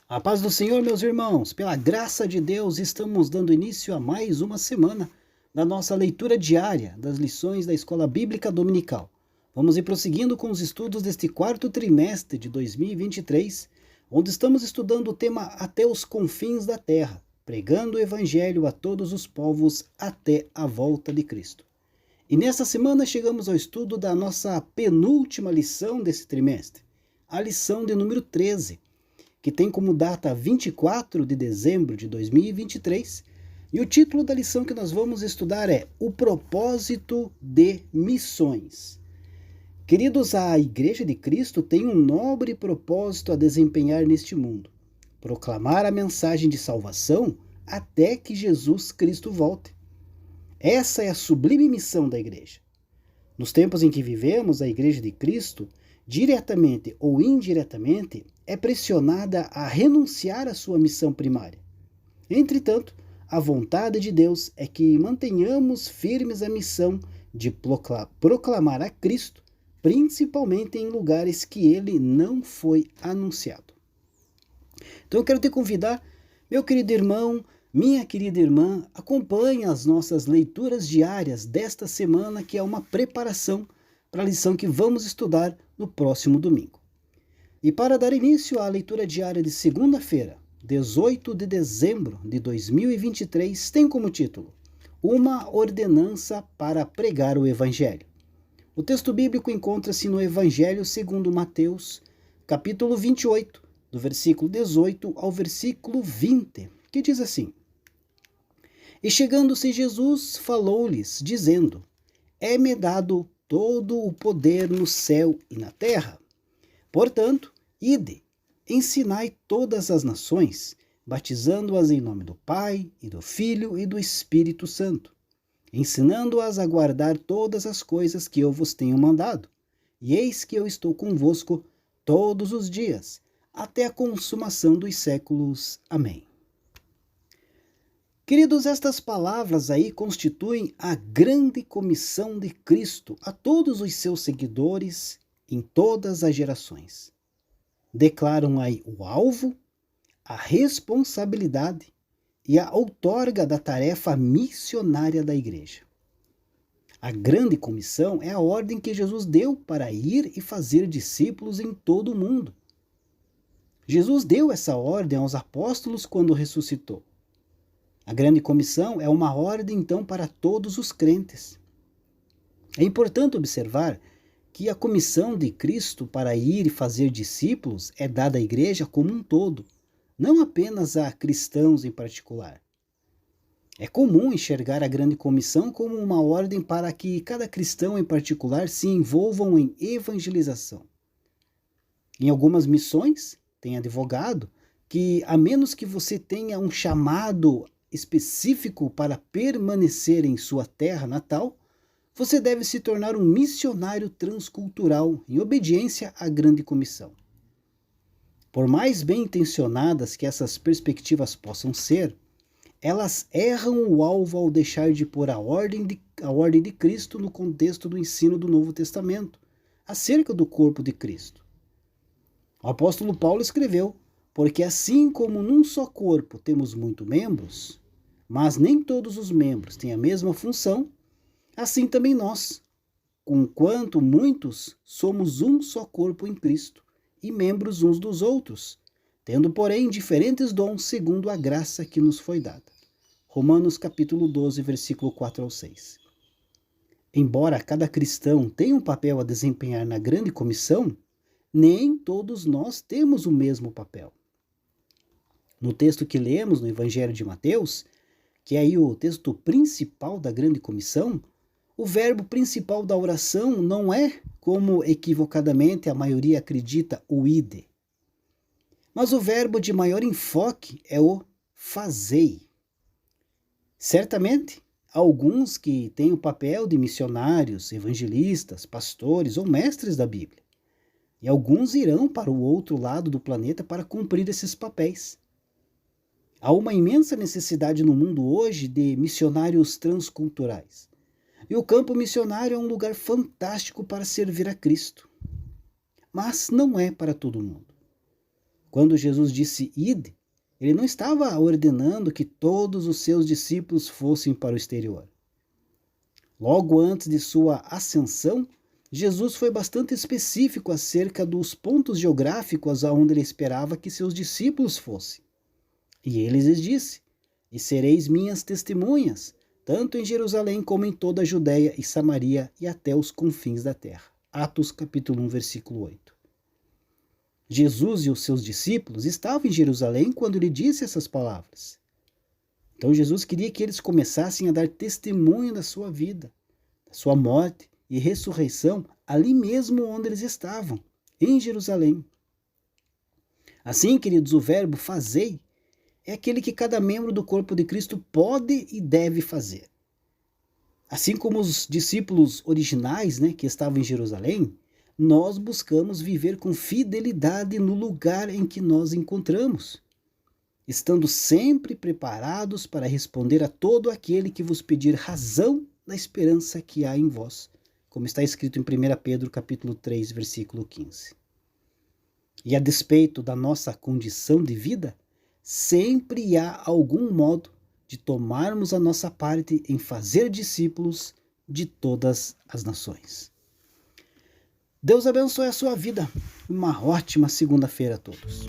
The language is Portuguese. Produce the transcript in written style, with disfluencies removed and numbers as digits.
A paz do Senhor, meus irmãos, pela graça de Deus, estamos dando início a mais uma semana da nossa leitura diária das lições da Escola Bíblica Dominical. Vamos ir prosseguindo com os estudos deste quarto trimestre de 2023, onde estamos estudando o tema Até os Confins da Terra, pregando o Evangelho a todos os povos até a volta de Cristo. E nesta semana chegamos ao estudo da nossa penúltima lição desse trimestre, a lição de número 13, que tem como data 24 de dezembro de 2023, e o título da lição que nós vamos estudar é O Propósito de Missões. Queridos, a Igreja de Cristo tem um nobre propósito a desempenhar neste mundo: proclamar a mensagem de salvação até que Jesus Cristo volte. Essa é a sublime missão da Igreja. Nos tempos em que vivemos, a Igreja de Cristo, diretamente ou indiretamente, é pressionada a renunciar à sua missão primária. Entretanto, a vontade de Deus é que mantenhamos firmes a missão de proclamar a Cristo, principalmente em lugares que ele não foi anunciado. Então eu quero te convidar, meu querido irmão, minha querida irmã, acompanhe as nossas leituras diárias desta semana, que é uma preparação para a lição que vamos estudar no próximo domingo. E para dar início à leitura diária de segunda-feira, 18 de dezembro de 2023, tem como título Uma Ordenança para Pregar o Evangelho. O texto bíblico encontra-se no Evangelho segundo Mateus, capítulo 28, do versículo 18 ao versículo 20, que diz assim: E chegando-se Jesus, falou-lhes, dizendo: É-me dado todo o poder no céu e na terra. Portanto, ide, ensinai todas as nações, batizando-as em nome do Pai, e do Filho e do Espírito Santo, ensinando-as a guardar todas as coisas que eu vos tenho mandado. E eis que eu estou convosco todos os dias, até a consumação dos séculos. Amém. Queridos, estas palavras aí constituem a grande comissão de Cristo a todos os seus seguidores em todas as gerações. Declaram aí o alvo, a responsabilidade e a outorga da tarefa missionária da Igreja. A grande comissão é a ordem que Jesus deu para ir e fazer discípulos em todo o mundo. Jesus deu essa ordem aos apóstolos quando ressuscitou. A grande comissão é uma ordem, então, para todos os crentes. É importante observar que a comissão de Cristo para ir e fazer discípulos é dada à igreja como um todo, não apenas a cristãos em particular. É comum enxergar a grande comissão como uma ordem para que cada cristão em particular se envolvam em evangelização. Em algumas missões, tem advogado que, a menos que você tenha um chamado específico para permanecer em sua terra natal, você deve se tornar um missionário transcultural em obediência à grande comissão. Por mais bem intencionadas que essas perspectivas possam ser, elas erram o alvo ao deixar de pôr a ordem de Cristo no contexto do ensino do Novo Testamento, acerca do corpo de Cristo. O apóstolo Paulo escreveu: Porque assim como num só corpo temos muitos membros, mas nem todos os membros têm a mesma função, assim também nós, conquanto muitos, somos um só corpo em Cristo, e membros uns dos outros, tendo, porém, diferentes dons segundo a graça que nos foi dada. Romanos capítulo 12, versículo 4 ao 6. Embora cada cristão tenha um papel a desempenhar na grande comissão, nem todos nós temos o mesmo papel. No texto que lemos no Evangelho de Mateus, que é aí o texto principal da grande comissão, o verbo principal da oração não é, como equivocadamente a maioria acredita, o ide. Mas o verbo de maior enfoque é o fazei. Certamente, há alguns que têm o papel de missionários, evangelistas, pastores ou mestres da Bíblia. E alguns irão para o outro lado do planeta para cumprir esses papéis. Há uma imensa necessidade no mundo hoje de missionários transculturais. E o campo missionário é um lugar fantástico para servir a Cristo. Mas não é para todo mundo. Quando Jesus disse ide, ele não estava ordenando que todos os seus discípulos fossem para o exterior. Logo antes de sua ascensão, Jesus foi bastante específico acerca dos pontos geográficos aonde ele esperava que seus discípulos fossem. E ele lhes disse: e sereis minhas testemunhas, tanto em Jerusalém como em toda a Judéia e Samaria e até os confins da terra. Atos capítulo 1, versículo 8. Jesus e os seus discípulos estavam em Jerusalém quando ele disse essas palavras. Então Jesus queria que eles começassem a dar testemunho da sua vida, da sua morte e ressurreição ali mesmo onde eles estavam, em Jerusalém. Assim, queridos, o verbo fazei é aquele que cada membro do corpo de Cristo pode e deve fazer. Assim como os discípulos originais, que estavam em Jerusalém, nós buscamos viver com fidelidade no lugar em que nós encontramos, estando sempre preparados para responder a todo aquele que vos pedir razão da esperança que há em vós, como está escrito em 1 Pedro capítulo 3, versículo 15. E a despeito da nossa condição de vida, sempre há algum modo de tomarmos a nossa parte em fazer discípulos de todas as nações. Deus abençoe a sua vida. Uma ótima segunda-feira a todos.